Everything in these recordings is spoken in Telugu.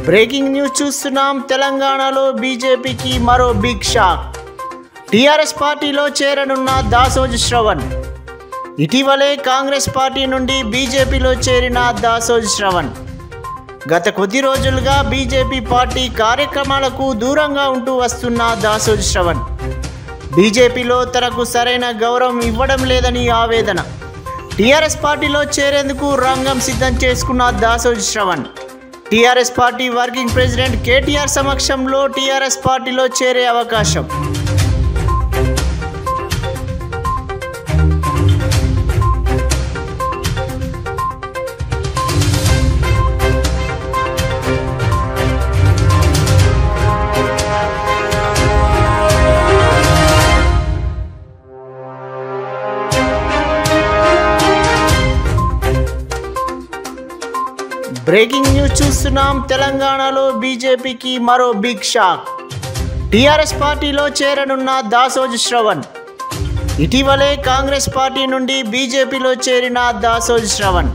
బ్రేకింగ్ న్యూస్ చూస్తున్నాం. తెలంగాణలో బీజేపీకి మరో బిగ్ షాక్. టీఆర్ఎస్ పార్టీలో చేరనున్న దాసోజు శ్రవణ్. ఇటీవలే కాంగ్రెస్ పార్టీ నుండి బీజేపీలో చేరిన దాసోజు శ్రవణ్ గత కొద్ది రోజులుగా బీజేపీ పార్టీ కార్యక్రమాలకు దూరంగా ఉంటూ వస్తున్న దాసోజు శ్రవణ్ బీజేపీలో తనకు సరైన గౌరవం ఇవ్వడం లేదని ఆవేదన. టీఆర్ఎస్ పార్టీలో చేరేందుకు రంగం సిద్ధం చేసుకున్న Dasoju Shravan TRS party working president KTR సమక్షంలో టీఆర్ఎస్ పార్టీలో చేరే అవకాశం. బ్రేకింగ్ న్యూస్ చూస్తున్నాం. తెలంగాణలో బీజేపీకి మరో బిగ్ షాక్. టీఆర్ఎస్ పార్టీలో చేరనున్న దాసోజు శ్రవణ్. ఇటీవలే కాంగ్రెస్ పార్టీ నుండి బీజేపీలో చేరిన దాసోజు శ్రవణ్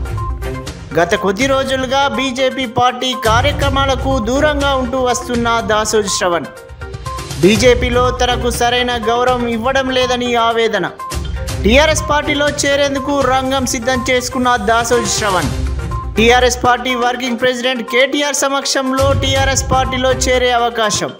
గత కొద్ది రోజులుగా బీజేపీ పార్టీ కార్యక్రమాలకు దూరంగా ఉంటూ వస్తున్న దాసోజు శ్రవణ్ బీజేపీలో తనకు సరైన గౌరవం ఇవ్వడం లేదని ఆవేదన. టీఆర్ఎస్ పార్టీలో చేరేందుకు రంగం సిద్ధం చేసుకున్న Dasoju Shravan TRS party working president KTR సమక్షంలో టీఆర్ఎస్ పార్టీలో చేరే అవకాశం.